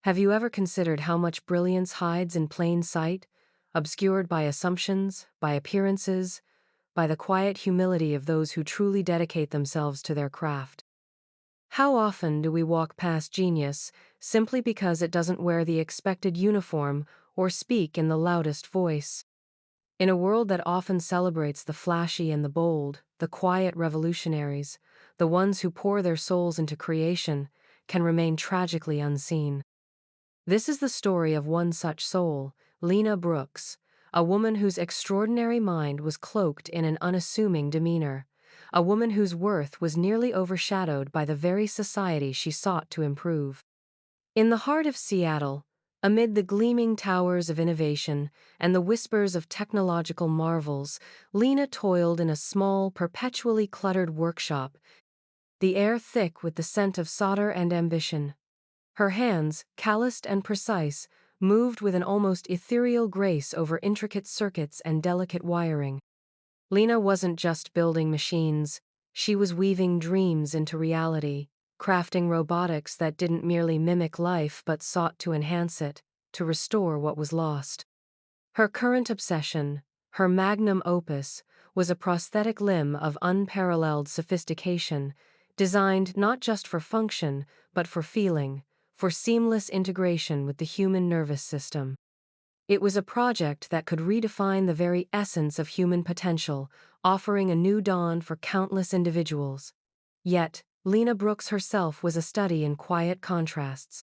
Have you ever considered how much brilliance hides in plain sight, obscured by assumptions, by appearances, by the quiet humility of those who truly dedicate themselves to their craft? How often do we walk past genius simply because it doesn't wear the expected uniform or speak in the loudest voice? In a world that often celebrates the flashy and the bold, the quiet revolutionaries, the ones who pour their souls into creation, can remain tragically unseen. This is the story of one such soul, Lena Brooks, a woman whose extraordinary mind was cloaked in an unassuming demeanor, a woman whose worth was nearly overshadowed by the very society she sought to improve. In the heart of Seattle, amid the gleaming towers of innovation and the whispers of technological marvels, Lena toiled in a small, perpetually cluttered workshop, the air thick with the scent of solder and ambition. Her hands, calloused and precise, moved with an almost ethereal grace over intricate circuits and delicate wiring. Lena wasn't just building machines, she was weaving dreams into reality, crafting robotics that didn't merely mimic life but sought to enhance it, to restore what was lost. Her current obsession, her magnum opus, was a prosthetic limb of unparalleled sophistication, designed not just for function, but for feeling, for seamless integration with the human nervous system. It was a project that could redefine the very essence of human potential, offering a new dawn for countless individuals. Yet, Lena Brooks herself was a study in quiet contrasts.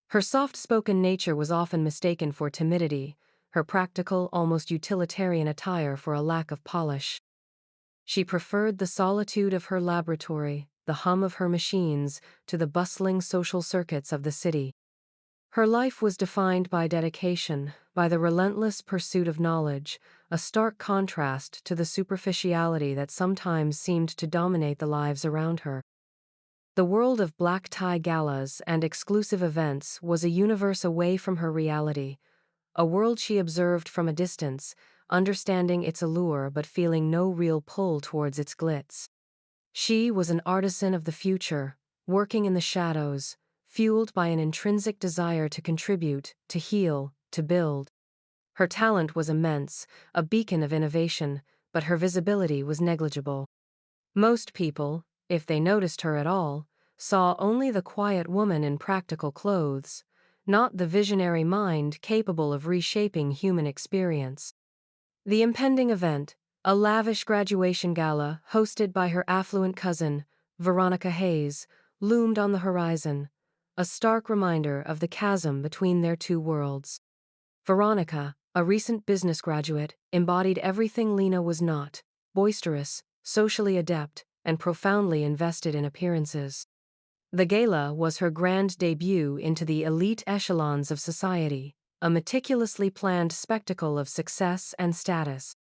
Her soft-spoken nature was often mistaken for timidity, her practical, almost utilitarian attire for a lack of polish. She preferred the solitude of her laboratory, the hum of her machines, to the bustling social circuits of the city. Her life was defined by dedication, by the relentless pursuit of knowledge, a stark contrast to the superficiality that sometimes seemed to dominate the lives around her. The world of black tie galas and exclusive events was a universe away from her reality, a world she observed from a distance, understanding its allure but feeling no real pull towards its glitz. She was an artisan of the future, working in the shadows, fueled by an intrinsic desire to contribute, to heal, to build. Her talent was immense, a beacon of innovation, but her visibility was negligible. Most people, if they noticed her at all, saw only the quiet woman in practical clothes, not the visionary mind capable of reshaping human experience. The impending event, a lavish graduation gala hosted by her affluent cousin, Veronica Hayes, loomed on the horizon, a stark reminder of the chasm between their two worlds. Veronica, a recent business graduate, embodied everything Lena was not: boisterous, socially adept, and profoundly invested in appearances. The gala was her grand debut into the elite echelons of society, a meticulously planned spectacle of success and status.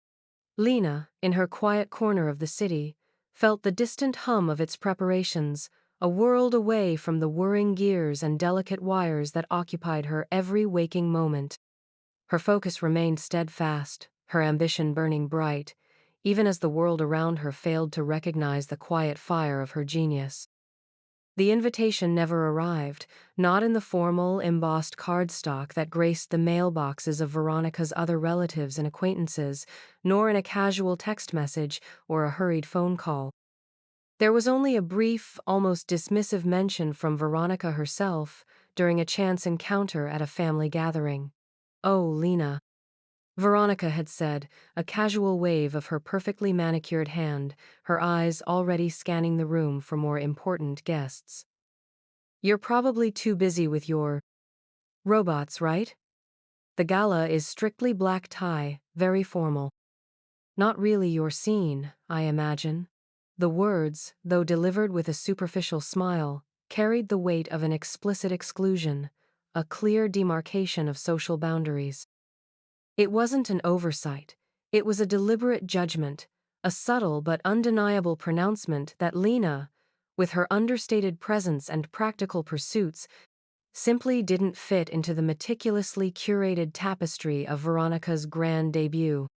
Lena, in her quiet corner of the city, felt the distant hum of its preparations, a world away from the whirring gears and delicate wires that occupied her every waking moment. Her focus remained steadfast, her ambition burning bright, even as the world around her failed to recognize the quiet fire of her genius. The invitation never arrived, not in the formal, embossed cardstock that graced the mailboxes of Veronica's other relatives and acquaintances, nor in a casual text message or a hurried phone call. There was only a brief, almost dismissive mention from Veronica herself during a chance encounter at a family gathering. "Oh, Lena," Veronica had said, a casual wave of her perfectly manicured hand, her eyes already scanning the room for more important guests. "You're probably too busy with your robots, right? The gala is strictly black tie, very formal. Not really your scene, I imagine." The words, though delivered with a superficial smile, carried the weight of an explicit exclusion, a clear demarcation of social boundaries. It wasn't an oversight, it was a deliberate judgment, a subtle but undeniable pronouncement that Lena, with her understated presence and practical pursuits, simply didn't fit into the meticulously curated tapestry of Veronica's grand debut.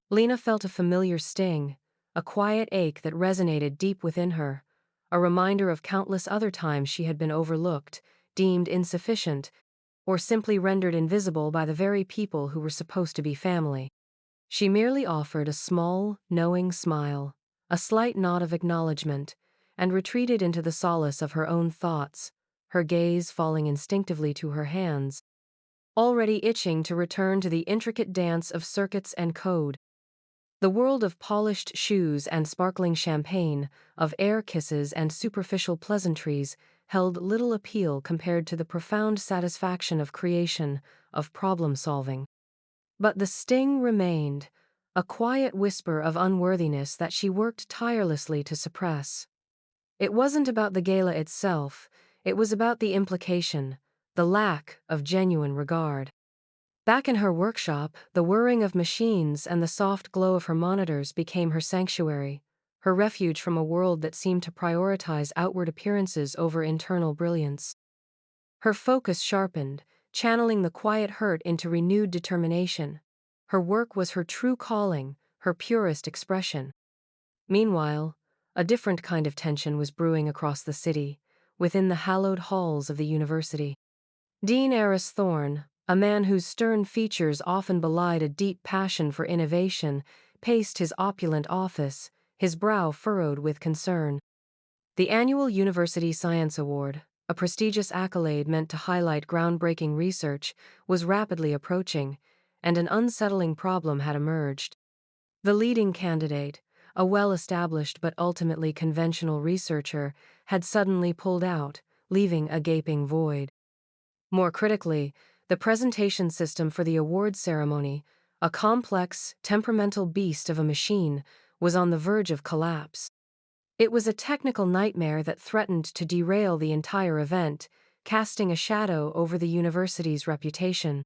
Lena felt a familiar sting, a quiet ache that resonated deep within her, a reminder of countless other times she had been overlooked, deemed insufficient, or simply rendered invisible by the very people who were supposed to be family. She merely offered a small, knowing smile, a slight nod of acknowledgement, and retreated into the solace of her own thoughts, her gaze falling instinctively to her hands, already itching to return to the intricate dance of circuits and code. The world of polished shoes and sparkling champagne, of air kisses and superficial pleasantries, held little appeal compared to the profound satisfaction of creation, of problem-solving. But the sting remained, a quiet whisper of unworthiness that she worked tirelessly to suppress. It wasn't about the gala itself, it was about the implication, the lack of genuine regard. Back in her workshop, the whirring of machines and the soft glow of her monitors became her sanctuary, her refuge from a world that seemed to prioritize outward appearances over internal brilliance. Her focus sharpened, channeling the quiet hurt into renewed determination. Her work was her true calling, her purest expression. Meanwhile, a different kind of tension was brewing across the city, within the hallowed halls of the university. Dean Eris Thorne, a man whose stern features often belied a deep passion for innovation, paced his opulent office, his brow furrowed with concern. The annual University Science Award, a prestigious accolade meant to highlight groundbreaking research, was rapidly approaching, and an unsettling problem had emerged. The leading candidate, a well-established but ultimately conventional researcher, had suddenly pulled out, leaving a gaping void. More critically, the presentation system for the award ceremony, a complex, temperamental beast of a machine, was on the verge of collapse. It was a technical nightmare that threatened to derail the entire event, casting a shadow over the university's reputation.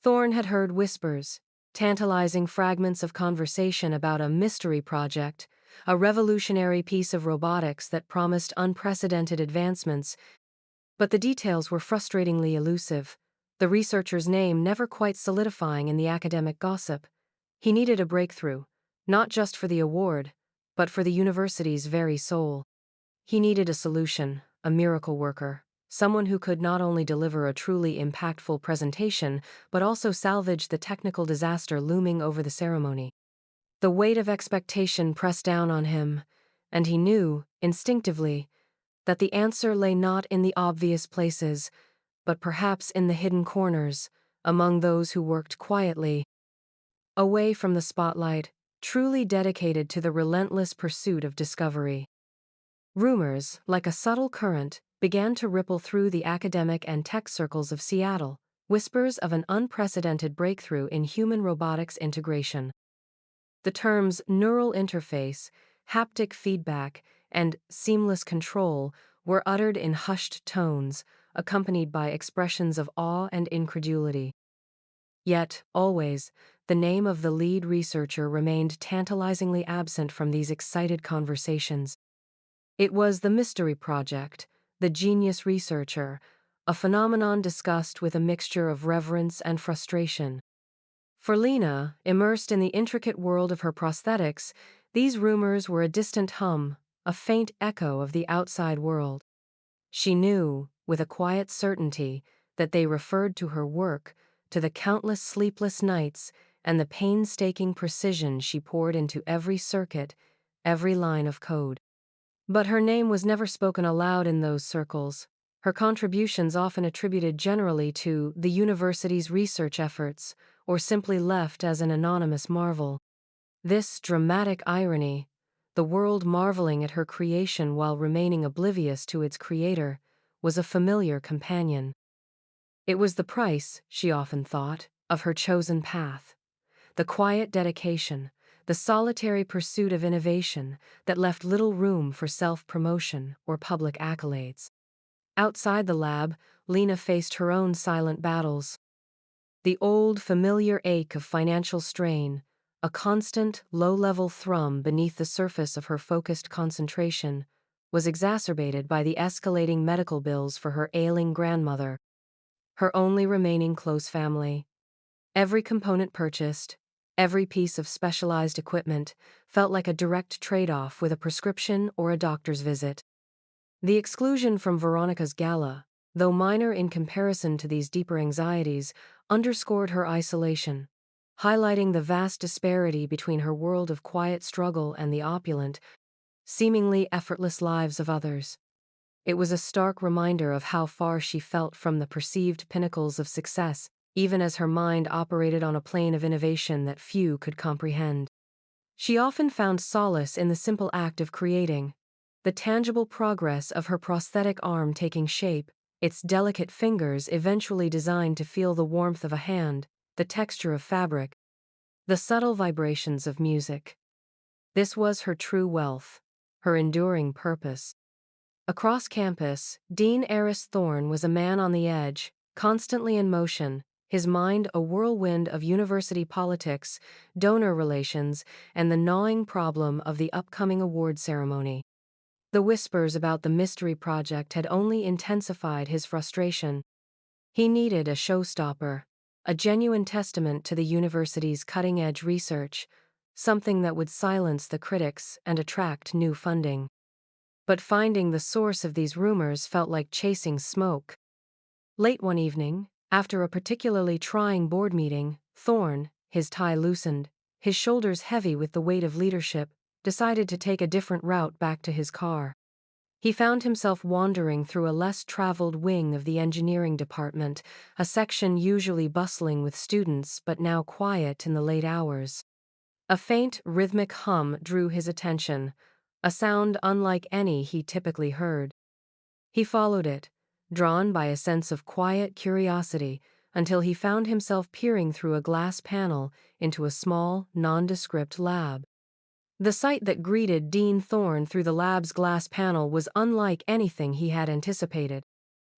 Thorne had heard whispers, tantalizing fragments of conversation about a mystery project, a revolutionary piece of robotics that promised unprecedented advancements, but the details were frustratingly elusive, the researcher's name never quite solidifying in the academic gossip. He needed a breakthrough, not just for the award, but for the university's very soul. He needed a solution, a miracle worker, someone who could not only deliver a truly impactful presentation, but also salvage the technical disaster looming over the ceremony. The weight of expectation pressed down on him, and he knew, instinctively, that the answer lay not in the obvious places, but perhaps in the hidden corners, among those who worked quietly, away from the spotlight, truly dedicated to the relentless pursuit of discovery. Rumors, like a subtle current, began to ripple through the academic and tech circles of Seattle, whispers of an unprecedented breakthrough in human robotics integration. The terms neural interface, haptic feedback, and seamless control were uttered in hushed tones, accompanied by expressions of awe and incredulity. Yet, always, the name of the lead researcher remained tantalizingly absent from these excited conversations. It was the mystery project, the genius researcher, a phenomenon discussed with a mixture of reverence and frustration. For Lena, immersed in the intricate world of her prosthetics, these rumors were a distant hum, a faint echo of the outside world. She knew, with a quiet certainty, that they referred to her work, to the countless sleepless nights, and the painstaking precision she poured into every circuit, every line of code. But her name was never spoken aloud in those circles, her contributions often attributed generally to the university's research efforts, or simply left as an anonymous marvel. This dramatic irony, the world marveling at her creation while remaining oblivious to its creator, was a familiar companion. It was the price, she often thought, of her chosen path. The quiet dedication, the solitary pursuit of innovation that left little room for self-promotion or public accolades. Outside the lab, Lena faced her own silent battles. The old, familiar ache of financial strain, a constant, low-level thrum beneath the surface of her focused concentration, was exacerbated by the escalating medical bills for her ailing grandmother, her only remaining close family. Every component purchased, every piece of specialized equipment, felt like a direct trade-off with a prescription or a doctor's visit. The exclusion from Veronica's gala, though minor in comparison to these deeper anxieties, underscored her isolation, highlighting the vast disparity between her world of quiet struggle and the opulent, seemingly effortless lives of others. It was a stark reminder of how far she felt from the perceived pinnacles of success, even as her mind operated on a plane of innovation that few could comprehend. She often found solace in the simple act of creating, the tangible progress of her prosthetic arm taking shape, its delicate fingers eventually designed to feel the warmth of a hand, the texture of fabric, the subtle vibrations of music. This was her true wealth, her enduring purpose. Across campus, Dean Eris Thorne was a man on the edge, constantly in motion, his mind a whirlwind of university politics, donor relations, and the gnawing problem of the upcoming award ceremony. The whispers about the mystery project had only intensified his frustration. He needed a showstopper, a genuine testament to the university's cutting-edge research, something that would silence the critics and attract new funding. But finding the source of these rumors felt like chasing smoke. Late one evening, after a particularly trying board meeting, Thorne, his tie loosened, his shoulders heavy with the weight of leadership, decided to take a different route back to his car. He found himself wandering through a less traveled wing of the engineering department, a section usually bustling with students but now quiet in the late hours. A faint, rhythmic hum drew his attention, a sound unlike any he typically heard. He followed it, drawn by a sense of quiet curiosity, until he found himself peering through a glass panel into a small, nondescript lab. The sight that greeted Dean Thorne through the lab's glass panel was unlike anything he had anticipated.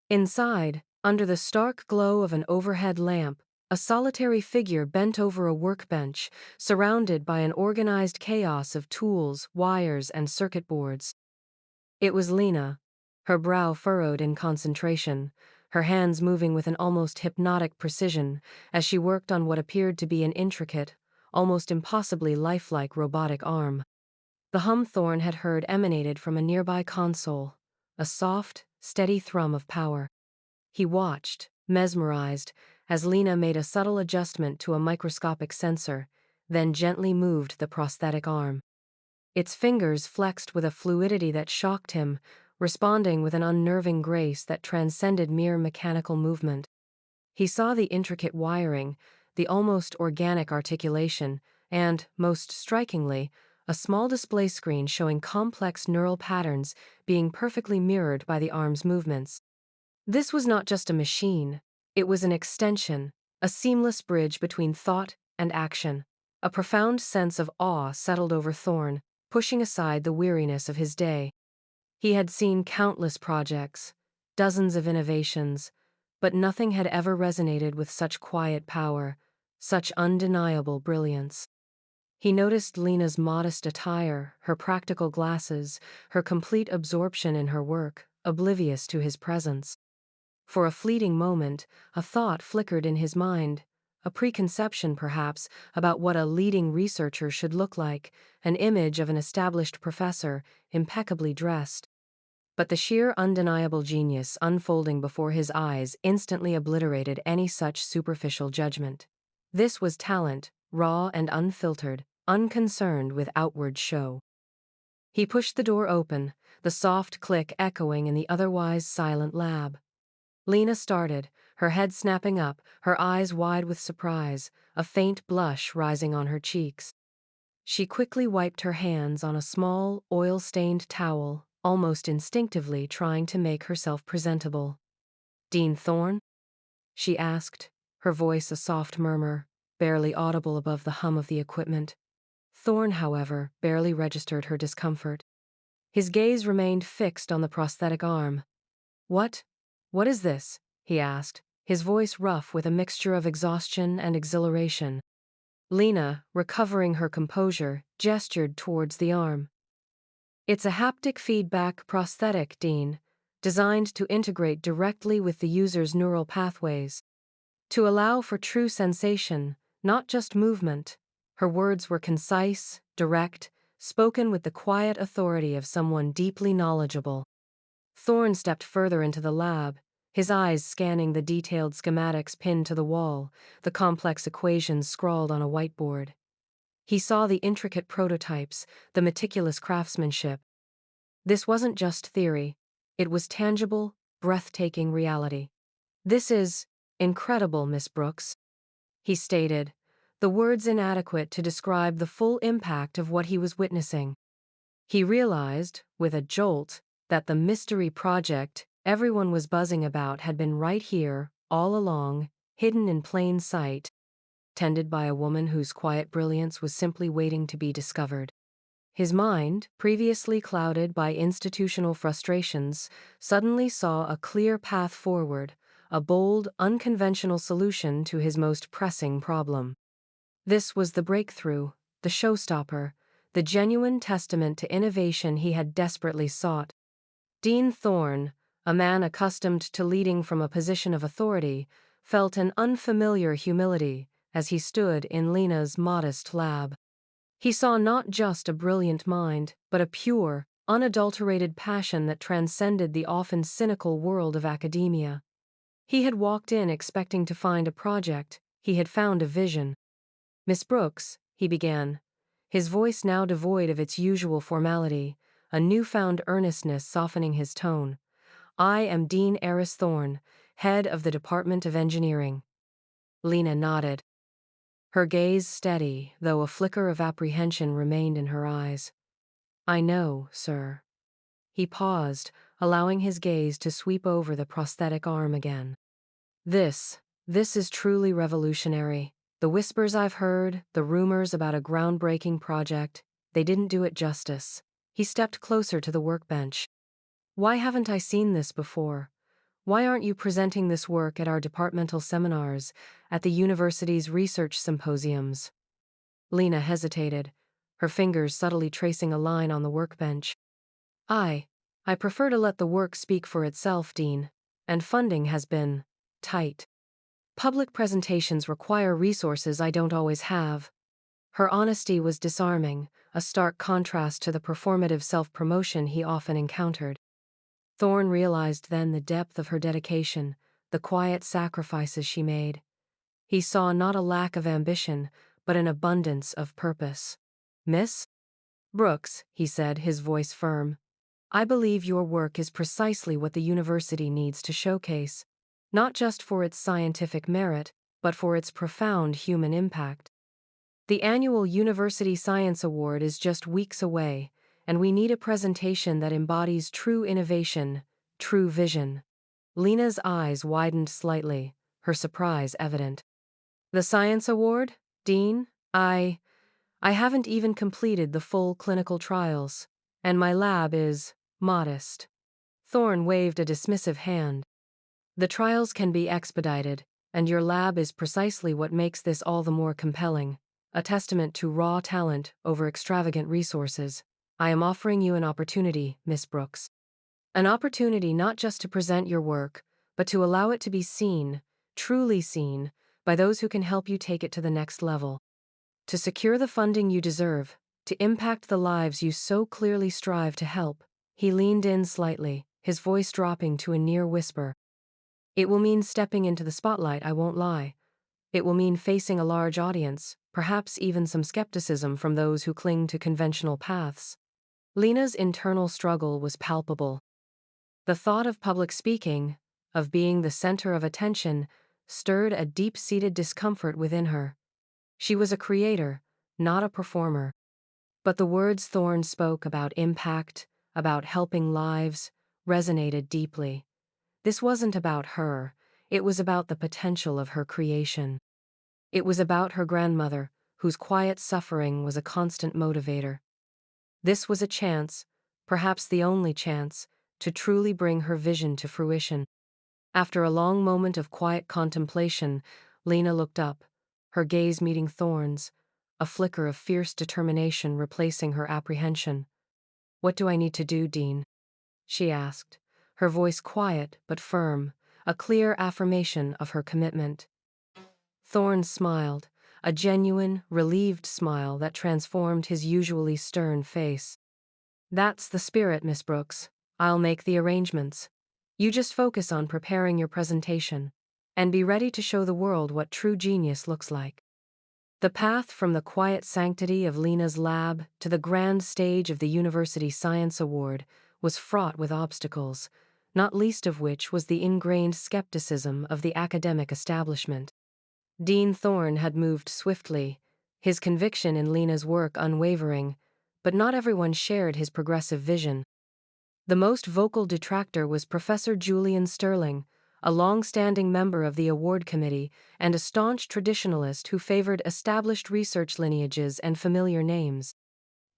Inside, under the stark glow of an overhead lamp, a solitary figure bent over a workbench, surrounded by an organized chaos of tools, wires, and circuit boards. It was Lena, her brow furrowed in concentration, her hands moving with an almost hypnotic precision as she worked on what appeared to be an intricate, almost impossibly lifelike robotic arm. The hum Thorne had heard emanated from a nearby console, a soft, steady thrum of power. He watched, mesmerized, as Lena made a subtle adjustment to a microscopic sensor, then gently moved the prosthetic arm. Its fingers flexed with a fluidity that shocked him, responding with an unnerving grace that transcended mere mechanical movement. He saw the intricate wiring, the almost organic articulation, and, most strikingly, a small display screen showing complex neural patterns being perfectly mirrored by the arm's movements. This was not just a machine, it was an extension, a seamless bridge between thought and action. A profound sense of awe settled over Thorne, pushing aside the weariness of his day. He had seen countless projects, dozens of innovations, but nothing had ever resonated with such quiet power, such undeniable brilliance. He noticed Lena's modest attire, her practical glasses, her complete absorption in her work, oblivious to his presence. For a fleeting moment, a thought flickered in his mind, a preconception perhaps about what a leading researcher should look like, an image of an established professor, impeccably dressed. But the sheer undeniable genius unfolding before his eyes instantly obliterated any such superficial judgment. This was talent, raw and unfiltered, unconcerned with outward show. He pushed the door open, the soft click echoing in the otherwise silent lab. Lena started, her head snapping up, her eyes wide with surprise, a faint blush rising on her cheeks. She quickly wiped her hands on a small, oil-stained towel, almost instinctively trying to make herself presentable. "Dean Thorne?" she asked, her voice a soft murmur, barely audible above the hum of the equipment. Thorne, however, barely registered her discomfort. His gaze remained fixed on the prosthetic arm. "What? What is this?" he asked, his voice rough with a mixture of exhaustion and exhilaration. Lena, recovering her composure, gestured towards the arm. "It's a haptic feedback prosthetic, Dean, designed to integrate directly with the user's neural pathways, to allow for true sensation, not just movement." Her words were concise, direct, spoken with the quiet authority of someone deeply knowledgeable. Thorne stepped further into the lab, his eyes scanning the detailed schematics pinned to the wall, the complex equations scrawled on a whiteboard. He saw the intricate prototypes, the meticulous craftsmanship. This wasn't just theory. It was tangible, breathtaking reality. "This is incredible, Miss Brooks," he stated, the words inadequate to describe the full impact of what he was witnessing. He realized, with a jolt, that the mystery project everyone was buzzing about had been right here, all along, hidden in plain sight, tended by a woman whose quiet brilliance was simply waiting to be discovered. His mind, previously clouded by institutional frustrations, suddenly saw a clear path forward, a bold, unconventional solution to his most pressing problem. This was the breakthrough, the showstopper, the genuine testament to innovation he had desperately sought. Dean Thorne, a man accustomed to leading from a position of authority, felt an unfamiliar humility as he stood in Lena's modest lab. He saw not just a brilliant mind, but a pure, unadulterated passion that transcended the often cynical world of academia. He had walked in expecting to find a project. He had found a vision. "Miss Brooks," he began, his voice now devoid of its usual formality, a newfound earnestness softening his tone. "I am Dean Embarrass Thorne, head of the Department of Engineering." Lena nodded, her gaze steady, though a flicker of apprehension remained in her eyes. "I know, sir." He paused, allowing his gaze to sweep over the prosthetic arm again. This is truly revolutionary. The whispers I've heard, the rumors about a groundbreaking project, they didn't do it justice." He stepped closer to the workbench. "Why haven't I seen this before? Why aren't you presenting this work at our departmental seminars, at the university's research symposiums?" Lena hesitated, her fingers subtly tracing a line on the workbench. I prefer to let the work speak for itself, Dean, and funding has been tight. Public presentations require resources I don't always have." Her honesty was disarming, a stark contrast to the performative self-promotion he often encountered. Thorne realized then the depth of her dedication, the quiet sacrifices she made. He saw not a lack of ambition, but an abundance of purpose. "Miss Brooks," he said, his voice firm, "I believe your work is precisely what the university needs to showcase, not just for its scientific merit, but for its profound human impact. The annual University Science Award is just weeks away, and we need a presentation that embodies true innovation, true vision." Lena's eyes widened slightly, her surprise evident. "The Science Award, Dean? I haven't even completed the full clinical trials, and my lab is modest." Thorne waved a dismissive hand. "The trials can be expedited, and your lab is precisely what makes this all the more compelling, a testament to raw talent over extravagant resources. I am offering you an opportunity, Miss Brooks. An opportunity not just to present your work, but to allow it to be seen, truly seen, by those who can help you take it to the next level. To secure the funding you deserve, to impact the lives you so clearly strive to help." He leaned in slightly, his voice dropping to a near whisper. "It will mean stepping into the spotlight, I won't lie. It will mean facing a large audience, perhaps even some skepticism from those who cling to conventional paths." Lena's internal struggle was palpable. The thought of public speaking, of being the center of attention, stirred a deep-seated discomfort within her. She was a creator, not a performer. But the words Thorne spoke about impact, about helping lives, resonated deeply. This wasn't about her, it was about the potential of her creation. It was about her grandmother, whose quiet suffering was a constant motivator. This was a chance, perhaps the only chance, to truly bring her vision to fruition. After a long moment of quiet contemplation, Lena looked up, her gaze meeting Thorne's, a flicker of fierce determination replacing her apprehension. "What do I need to do, Dean?" she asked, her voice quiet but firm, a clear affirmation of her commitment. Thorne smiled, a genuine, relieved smile that transformed his usually stern face. "That's the spirit, Miss Brooks. I'll make the arrangements. You just focus on preparing your presentation and be ready to show the world what true genius looks like. The path from the quiet sanctity of Lena's lab to the grand stage of the University Science Award was fraught with obstacles, not least of which was the ingrained skepticism of the academic establishment. Dean Thorne had moved swiftly, his conviction in Lena's work unwavering, but not everyone shared his progressive vision. The most vocal detractor was Professor Julian Sterling, a long-standing member of the award committee and a staunch traditionalist who favored established research lineages and familiar names.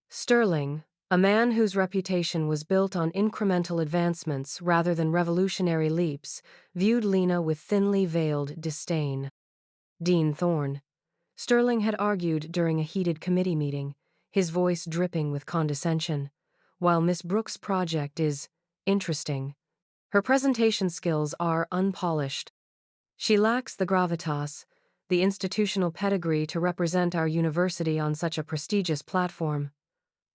Sterling, a man whose reputation was built on incremental advancements rather than revolutionary leaps, viewed Lena with thinly veiled disdain. Dean Thorne. Sterling had argued during a heated committee meeting, his voice dripping with condescension. While Miss Brooks' project is interesting, her presentation skills are unpolished. She lacks the gravitas, the institutional pedigree to represent our university on such a prestigious platform.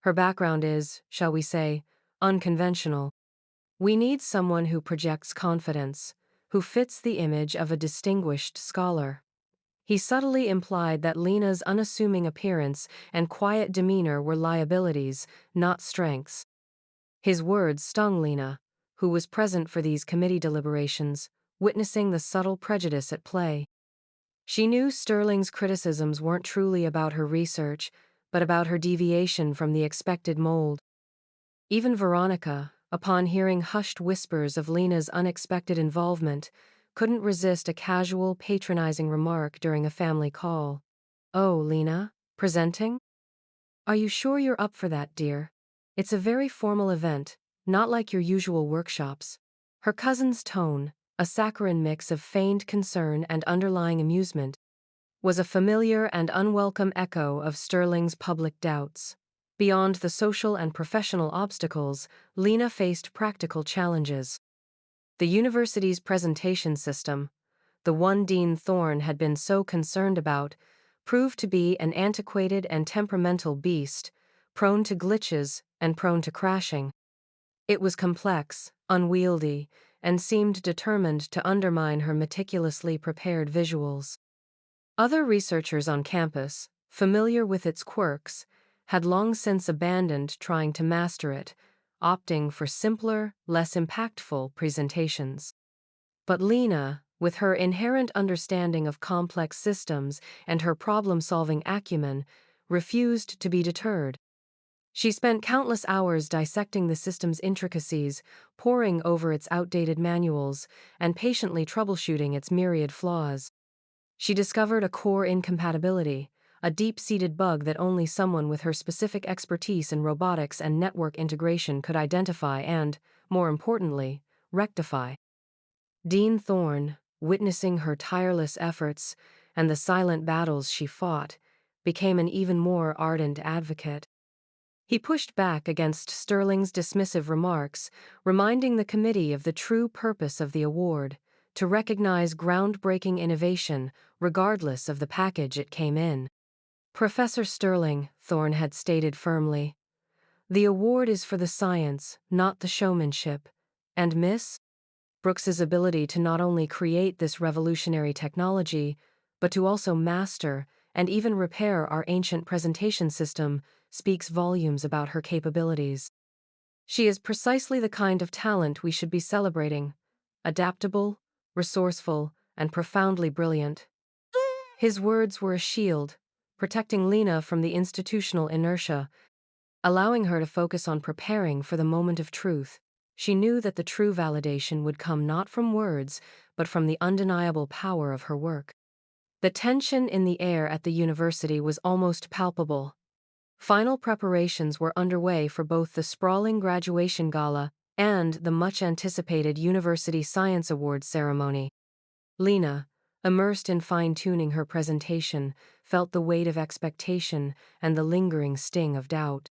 Her background is, shall we say, unconventional. We need someone who projects confidence, who fits the image of a distinguished scholar. He subtly implied that Lena's unassuming appearance and quiet demeanor were liabilities, not strengths. His words stung Lena, who was present for these committee deliberations, witnessing the subtle prejudice at play. She knew Sterling's criticisms weren't truly about her research, but about her deviation from the expected mold. Even Veronica, upon hearing hushed whispers of Lena's unexpected involvement, couldn't resist a casual, patronizing remark during a family call. "Oh, Lena, presenting? Are you sure you're up for that, dear? It's a very formal event, not like your usual workshops." Her cousin's tone, a saccharine mix of feigned concern and underlying amusement, was a familiar and unwelcome echo of Sterling's public doubts. Beyond the social and professional obstacles, Lena faced practical challenges. The university's presentation system, the one Dean Thorne had been so concerned about, proved to be an antiquated and temperamental beast, prone to glitches and prone to crashing. It was complex, unwieldy, and seemed determined to undermine her meticulously prepared visuals. Other researchers on campus, familiar with its quirks, had long since abandoned trying to master it, opting for simpler, less impactful presentations. But Lena, with her inherent understanding of complex systems and her problem-solving acumen, refused to be deterred. She spent countless hours dissecting the system's intricacies, poring over its outdated manuals, and patiently troubleshooting its myriad flaws. She discovered a core incompatibility, a deep-seated bug that only someone with her specific expertise in robotics and network integration could identify and, more importantly, rectify. Dean Thorne, witnessing her tireless efforts and the silent battles she fought, became an even more ardent advocate. He pushed back against Sterling's dismissive remarks, reminding the committee of the true purpose of the award, to recognize groundbreaking innovation regardless of the package it came in. "Professor Sterling," Thorne had stated firmly, "the award is for the science, not the showmanship, and Miss Brooks's ability to not only create this revolutionary technology, but to also master and even repair our ancient presentation system speaks volumes about her capabilities. She is precisely the kind of talent we should be celebrating: adaptable, resourceful, and profoundly brilliant." His words were a shield, protecting Lena from the institutional inertia, allowing her to focus on preparing for the moment of truth. She knew that the true validation would come not from words, but from the undeniable power of her work. The tension in the air at the university was almost palpable. Final preparations were underway for both the sprawling graduation gala and the much-anticipated University Science Awards ceremony. Lena, immersed in fine-tuning her presentation, felt the weight of expectation and the lingering sting of doubt.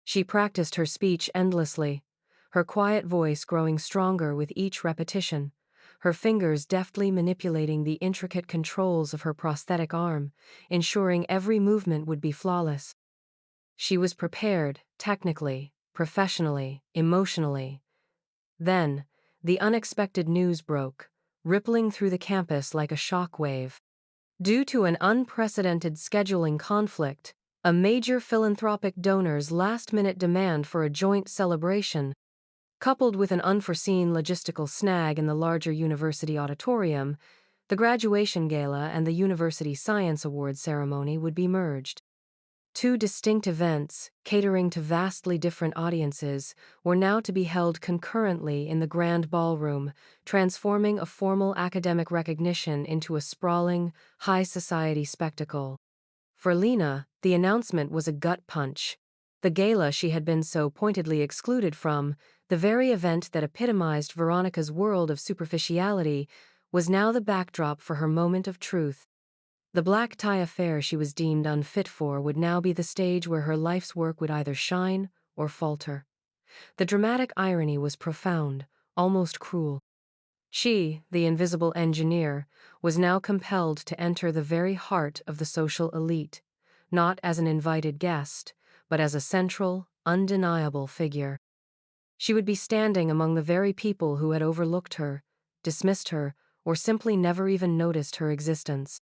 She practiced her speech endlessly, her quiet voice growing stronger with each repetition, her fingers deftly manipulating the intricate controls of her prosthetic arm, ensuring every movement would be flawless. She was prepared, technically, professionally, emotionally. Then, the unexpected news broke, rippling through the campus like a shockwave. Due to an unprecedented scheduling conflict, a major philanthropic donor's last-minute demand for a joint celebration, coupled with an unforeseen logistical snag in the larger university auditorium, the graduation gala and the University Science Awards ceremony would be merged. Two distinct events, catering to vastly different audiences, were now to be held concurrently in the grand ballroom, transforming a formal academic recognition into a sprawling, high society spectacle. For Lena, the announcement was a gut punch. The gala she had been so pointedly excluded from, the very event that epitomized Veronica's world of superficiality, was now the backdrop for her moment of truth. The black tie affair she was deemed unfit for would now be the stage where her life's work would either shine or falter. The dramatic irony was profound, almost cruel. She, the invisible engineer, was now compelled to enter the very heart of the social elite, not as an invited guest, but as a central, undeniable figure. She would be standing among the very people who had overlooked her, dismissed her, or simply never even noticed her existence.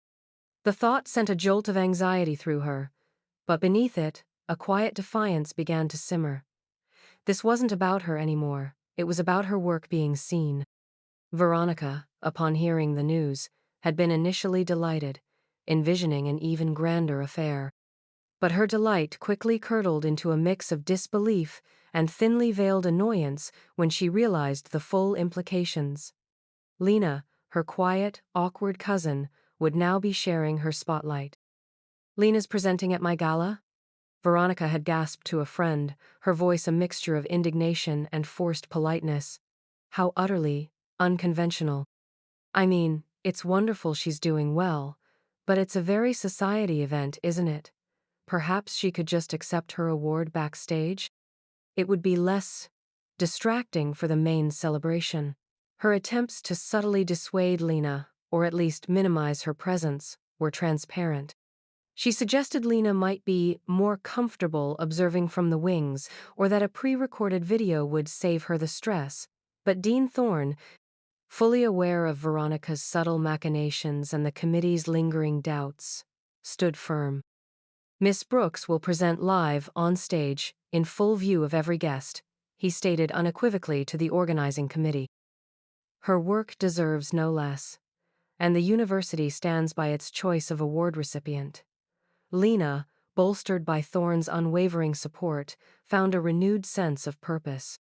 The thought sent a jolt of anxiety through her, but beneath it, a quiet defiance began to simmer. This wasn't about her anymore, it was about her work being seen. Veronica, upon hearing the news, had been initially delighted, envisioning an even grander affair. But her delight quickly curdled into a mix of disbelief and thinly veiled annoyance when she realized the full implications. Lena, her quiet, awkward cousin, would now be sharing her spotlight. "Lena's presenting at my gala?" Veronica had gasped to a friend, her voice a mixture of indignation and forced politeness. How utterly unconventional. I mean, it's wonderful she's doing well, but it's a very society event, isn't it? Perhaps she could just accept her award backstage? It would be less distracting for the main celebration. Her attempts to subtly dissuade Lena, or at least minimize her presence, were transparent. She suggested Lena might be more comfortable observing from the wings, or that a pre-recorded video would save her the stress. But Dean Thorne, fully aware of Veronica's subtle machinations and the committee's lingering doubts, stood firm. "Miss Brooks will present live, on stage, in full view of every guest," he stated unequivocally to the organizing committee. Her work deserves no less, and the university stands by its choice of award recipient. Lena, bolstered by Thorne's unwavering support, found a renewed sense of purpose.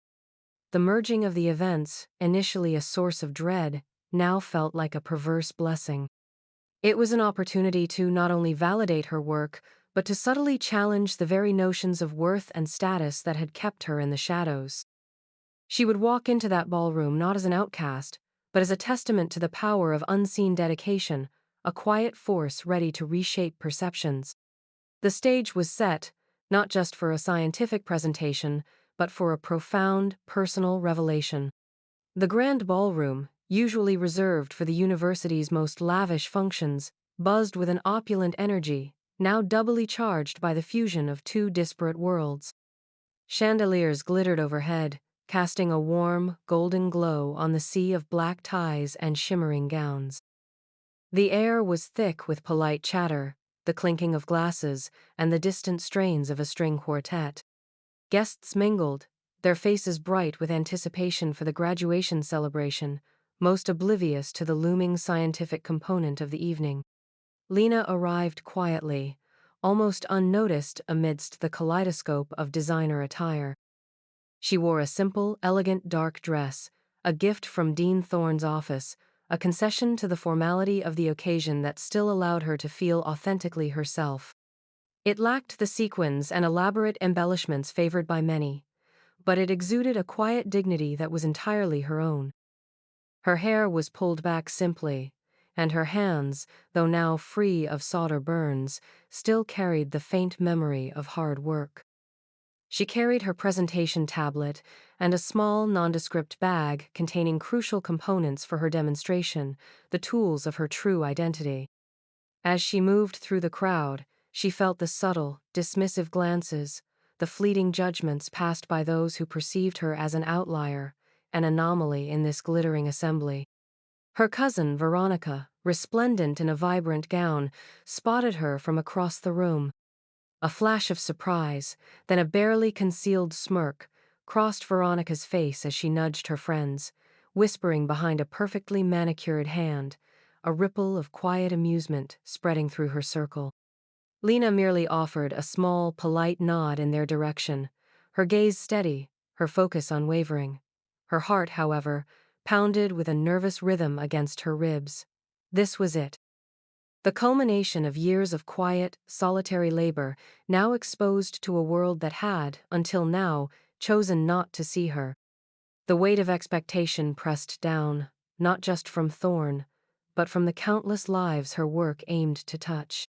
The merging of the events, initially a source of dread, now felt like a perverse blessing. It was an opportunity to not only validate her work, but to subtly challenge the very notions of worth and status that had kept her in the shadows. She would walk into that ballroom not as an outcast, but as a testament to the power of unseen dedication, a quiet force ready to reshape perceptions. The stage was set, not just for a scientific presentation, but for a profound, personal revelation. The grand ballroom, usually reserved for the university's most lavish functions, buzzed with an opulent energy, now doubly charged by the fusion of two disparate worlds. Chandeliers glittered overhead, casting a warm, golden glow on the sea of black ties and shimmering gowns. The air was thick with polite chatter, the clinking of glasses, and the distant strains of a string quartet. Guests mingled, their faces bright with anticipation for the graduation celebration, most oblivious to the looming scientific component of the evening. Lena arrived quietly, almost unnoticed amidst the kaleidoscope of designer attire. She wore a simple, elegant dark dress, a gift from Dean Thorne's office, a concession to the formality of the occasion that still allowed her to feel authentically herself. It lacked the sequins and elaborate embellishments favored by many, but it exuded a quiet dignity that was entirely her own. Her hair was pulled back simply, and her hands, though now free of solder burns, still carried the faint memory of hard work. She carried her presentation tablet and a small, nondescript bag containing crucial components for her demonstration, the tools of her true identity. As she moved through the crowd, she felt the subtle, dismissive glances, the fleeting judgments passed by those who perceived her as an outlier, an anomaly in this glittering assembly. Her cousin, Veronica, resplendent in a vibrant gown, spotted her from across the room. A flash of surprise, then a barely concealed smirk, crossed Veronica's face as she nudged her friends, whispering behind a perfectly manicured hand, a ripple of quiet amusement spreading through her circle. Lena merely offered a small, polite nod in their direction, her gaze steady, her focus unwavering. Her heart, however, pounded with a nervous rhythm against her ribs. This was it. The culmination of years of quiet, solitary labor, now exposed to a world that had, until now, chosen not to see her. The weight of expectation pressed down, not just from Thorne, but from the countless lives her work aimed to touch.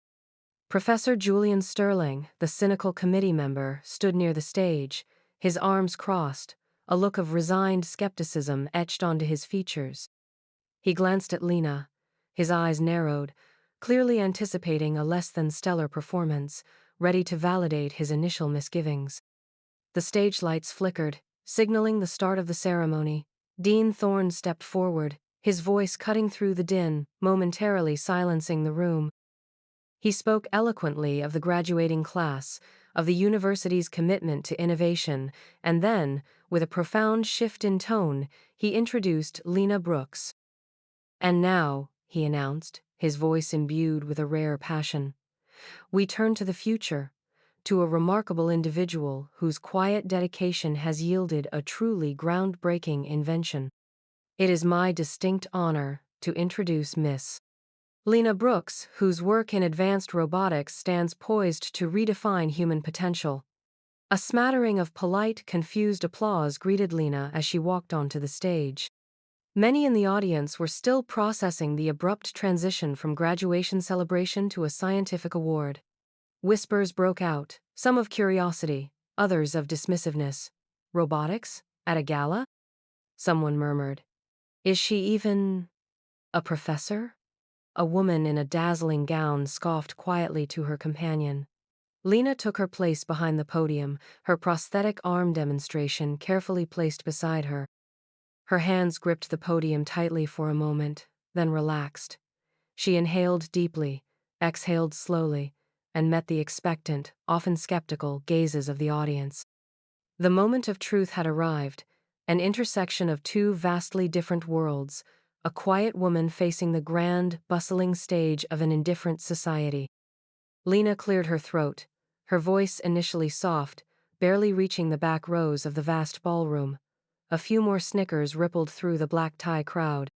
Professor Julian Sterling, the cynical committee member, stood near the stage, his arms crossed, a look of resigned skepticism etched onto his features. He glanced at Lena, his eyes narrowed, clearly anticipating a less than stellar performance, ready to validate his initial misgivings. The stage lights flickered, signaling the start of the ceremony. Dean Thorne stepped forward, his voice cutting through the din, momentarily silencing the room. He spoke eloquently of the graduating class, of the university's commitment to innovation, and then, with a profound shift in tone, he introduced Lena Brooks. "And now," he announced, his voice imbued with a rare passion, "we turn to the future, to a remarkable individual whose quiet dedication has yielded a truly groundbreaking invention. It is my distinct honor to introduce Miss Lena Brooks, whose work in advanced robotics stands poised to redefine human potential." A smattering of polite, confused applause greeted Lena as she walked onto the stage. Many in the audience were still processing the abrupt transition from graduation celebration to a scientific award. Whispers broke out, some of curiosity, others of dismissiveness. "Robotics? At a gala?" Someone murmured. "Is she even a professor?" A woman in a dazzling gown scoffed quietly to her companion. Lena took her place behind the podium, her prosthetic arm demonstration carefully placed beside her. Her hands gripped the podium tightly for a moment, then relaxed. She inhaled deeply, exhaled slowly, and met the expectant, often skeptical, gazes of the audience. The moment of truth had arrived, an intersection of two vastly different worlds, a quiet woman facing the grand, bustling stage of an indifferent society. Lena cleared her throat, her voice initially soft, barely reaching the back rows of the vast ballroom. A few more snickers rippled through the black tie crowd.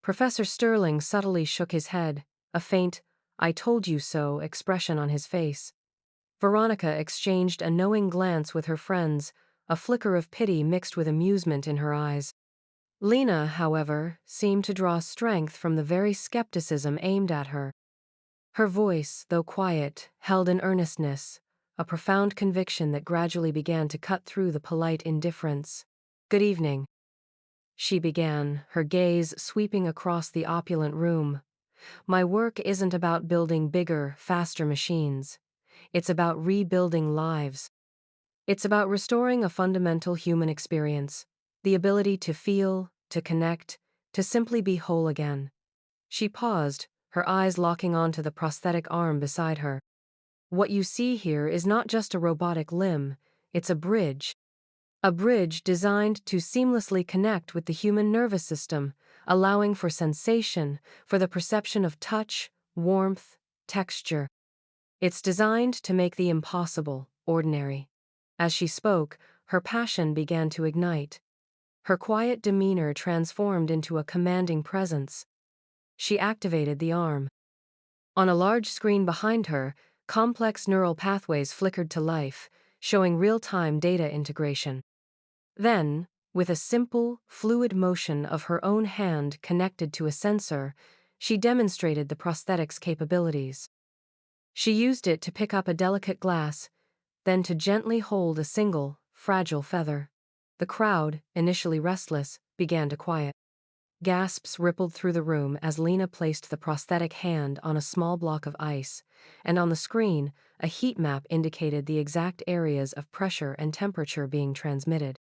Professor Sterling subtly shook his head, a faint, "I told you so" expression on his face. Veronica exchanged a knowing glance with her friends, a flicker of pity mixed with amusement in her eyes. Lena, however, seemed to draw strength from the very skepticism aimed at her. Her voice, though quiet, held an earnestness, a profound conviction that gradually began to cut through the polite indifference. "Good evening," she began, her gaze sweeping across the opulent room. "My work isn't about building bigger, faster machines. It's about rebuilding lives. It's about restoring a fundamental human experience, the ability to feel, to connect, to simply be whole again." She paused, her eyes locking onto the prosthetic arm beside her. "What you see here is not just a robotic limb, it's a bridge. A bridge designed to seamlessly connect with the human nervous system, allowing for sensation, for the perception of touch, warmth, texture. It's designed to make the impossible ordinary." As she spoke, her passion began to ignite. Her quiet demeanor transformed into a commanding presence. She activated the arm. On a large screen behind her, complex neural pathways flickered to life, showing real-time data integration. Then, with a simple, fluid motion of her own hand connected to a sensor, she demonstrated the prosthetic's capabilities. She used it to pick up a delicate glass, then to gently hold a single, fragile feather. The crowd, initially restless, began to quiet. Gasps rippled through the room as Lena placed the prosthetic hand on a small block of ice, and on the screen, a heat map indicated the exact areas of pressure and temperature being transmitted.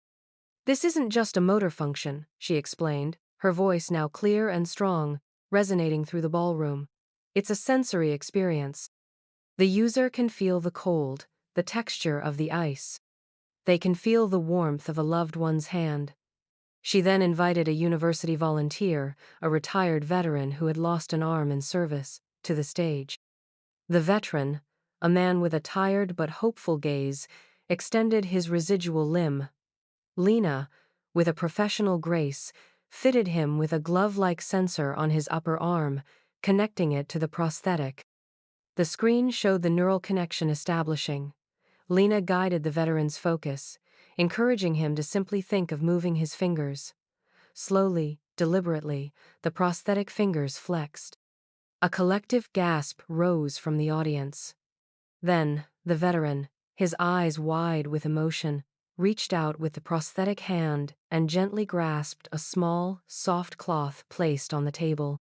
This isn't just a motor function, she explained, her voice now clear and strong, resonating through the ballroom. It's a sensory experience. The user can feel the cold, the texture of the ice. They can feel the warmth of a loved one's hand. She then invited a university volunteer, a retired veteran who had lost an arm in service, to the stage. The veteran, a man with a tired but hopeful gaze, extended his residual limb. Lena, with a professional grace, fitted him with a glove-like sensor on his upper arm, connecting it to the prosthetic. The screen showed the neural connection establishing. Lena guided the veteran's focus, encouraging him to simply think of moving his fingers. Slowly, deliberately, the prosthetic fingers flexed. A collective gasp rose from the audience. Then, the veteran, his eyes wide with emotion, reached out with the prosthetic hand and gently grasped a small, soft cloth placed on the table.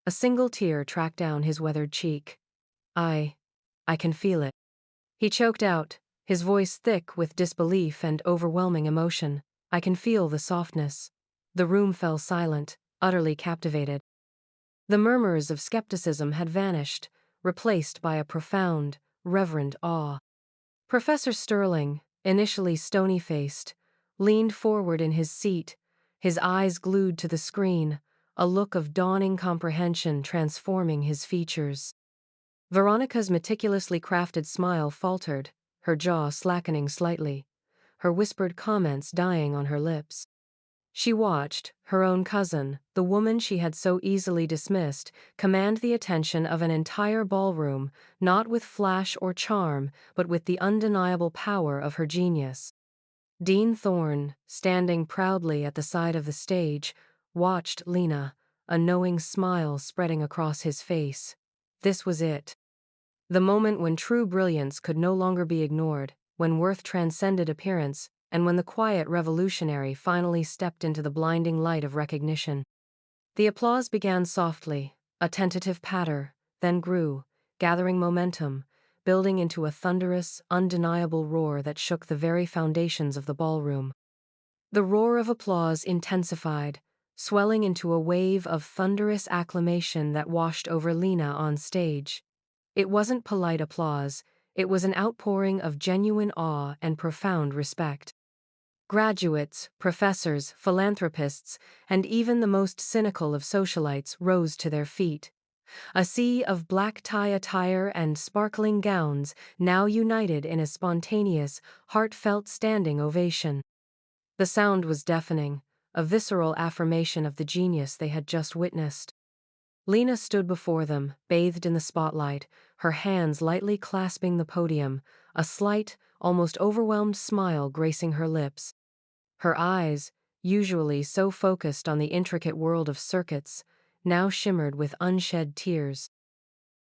A single tear tracked down his weathered cheek. I can feel it. He choked out, his voice thick with disbelief and overwhelming emotion. I can feel the softness. The room fell silent, utterly captivated. The murmurs of skepticism had vanished, replaced by a profound, reverent awe. Professor Sterling, initially stony-faced, leaned forward in his seat, his eyes glued to the screen, a look of dawning comprehension transforming his features. Veronica's meticulously crafted smile faltered, her jaw slackening slightly, her whispered comments dying on her lips. She watched her own cousin, the woman she had so easily dismissed, command the attention of an entire ballroom, not with flash or charm, but with the undeniable power of her genius. Dean Thorne, standing proudly at the side of the stage, watched Lena, a knowing smile spreading across his face. This was it. The moment when true brilliance could no longer be ignored, when worth transcended appearance, and when the quiet revolutionary finally stepped into the blinding light of recognition. The applause began softly, a tentative patter, then grew, gathering momentum, building into a thunderous, undeniable roar that shook the very foundations of the ballroom. The roar of applause intensified, swelling into a wave of thunderous acclamation that washed over Lena on stage. It wasn't polite applause, it was an outpouring of genuine awe and profound respect. Graduates, professors, philanthropists, and even the most cynical of socialites rose to their feet. A sea of black tie attire and sparkling gowns now united in a spontaneous, heartfelt standing ovation. The sound was deafening, a visceral affirmation of the genius they had just witnessed. Lena stood before them, bathed in the spotlight, her hands lightly clasping the podium, a slight, almost overwhelmed smile gracing her lips. Her eyes, usually so focused on the intricate world of circuits, now shimmered with unshed tears.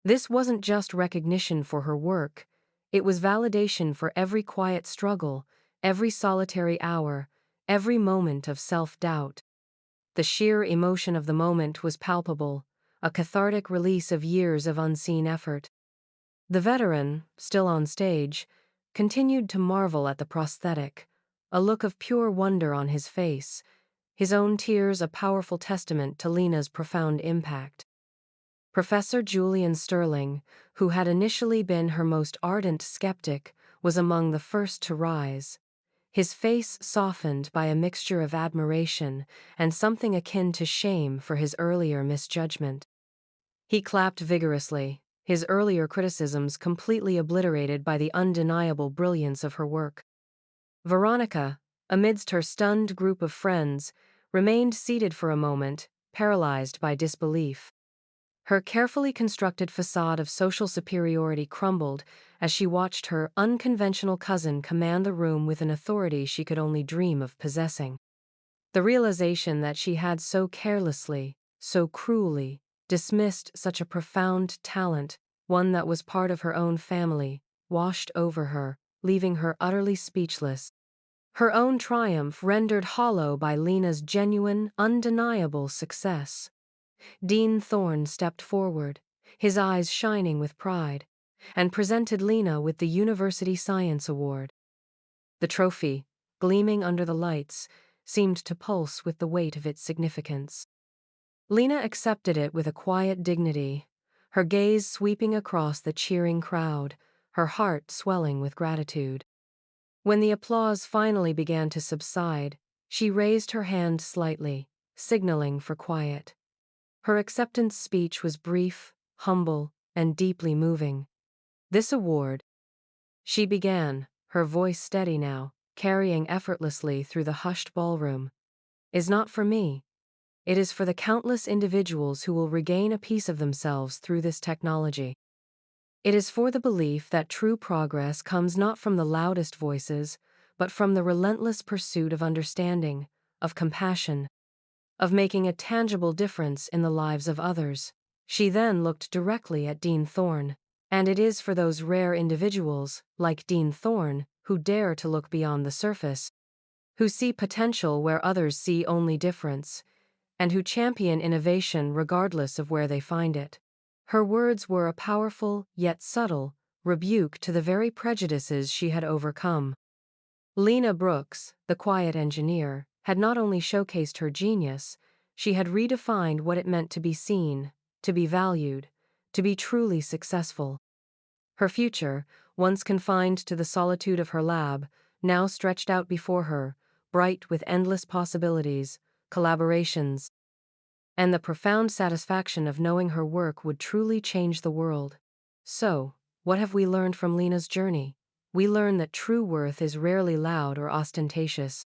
This wasn't just recognition for her work, it was validation for every quiet struggle, every solitary hour, every moment of self-doubt. The sheer emotion of the moment was palpable, a cathartic release of years of unseen effort. The veteran, still on stage, continued to marvel at the prosthetic, a look of pure wonder on his face, his own tears a powerful testament to Lena's profound impact. Professor Julian Sterling, who had initially been her most ardent skeptic, was among the first to rise. His face softened by a mixture of admiration and something akin to shame for his earlier misjudgment. He clapped vigorously, his earlier criticisms completely obliterated by the undeniable brilliance of her work. Veronica, amidst her stunned group of friends, remained seated for a moment, paralyzed by disbelief. Her carefully constructed facade of social superiority crumbled as she watched her unconventional cousin command the room with an authority she could only dream of possessing. The realization that she had so carelessly, so cruelly, dismissed such a profound talent, one that was part of her own family, washed over her, leaving her utterly speechless. Her own triumph rendered hollow by Lena's genuine, undeniable success. Dean Thorne stepped forward, his eyes shining with pride, and presented Lena with the University Science Award. The trophy, gleaming under the lights, seemed to pulse with the weight of its significance. Lena accepted it with a quiet dignity, her gaze sweeping across the cheering crowd, her heart swelling with gratitude. When the applause finally began to subside, she raised her hand slightly, signaling for quiet. Her acceptance speech was brief, humble, and deeply moving. This award, she began, her voice steady now, carrying effortlessly through the hushed ballroom, is not for me. It is for the countless individuals who will regain a piece of themselves through this technology. It is for the belief that true progress comes not from the loudest voices, but from the relentless pursuit of understanding, of compassion, of making a tangible difference in the lives of others. She then looked directly at Dean Thorne. And it is for those rare individuals, like Dean Thorne, who dare to look beyond the surface, who see potential where others see only difference, and who champion innovation regardless of where they find it. Her words were a powerful, yet subtle, rebuke to the very prejudices she had overcome. Lena Brooks, the quiet engineer, had not only showcased her genius, she had redefined what it meant to be seen, to be valued, to be truly successful. Her future, once confined to the solitude of her lab, now stretched out before her, bright with endless possibilities, collaborations, and the profound satisfaction of knowing her work would truly change the world. So, what have we learned from Lena's journey? We learn that true worth is rarely loud or ostentatious.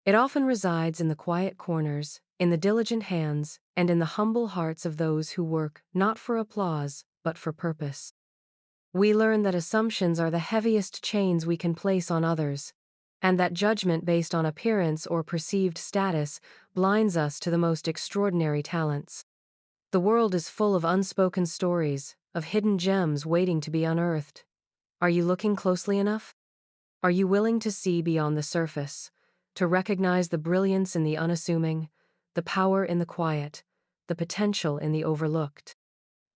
It often resides in the quiet corners, in the diligent hands, and in the humble hearts of those who work not for applause, but for purpose. We learn that assumptions are the heaviest chains we can place on others, and that judgment based on appearance or perceived status blinds us to the most extraordinary talents. The world is full of unspoken stories, of hidden gems waiting to be unearthed. Are you looking closely enough? Are you willing to see beyond the surface, to recognize the brilliance in the unassuming, the power in the quiet, the potential in the overlooked?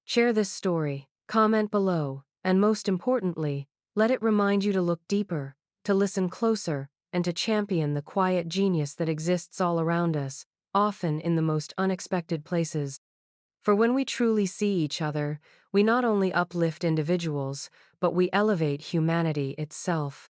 Share this story, comment below, and most importantly, let it remind you to look deeper, to listen closer, and to champion the quiet genius that exists all around us, often in the most unexpected places. For when we truly see each other, we not only uplift individuals, but we elevate humanity itself.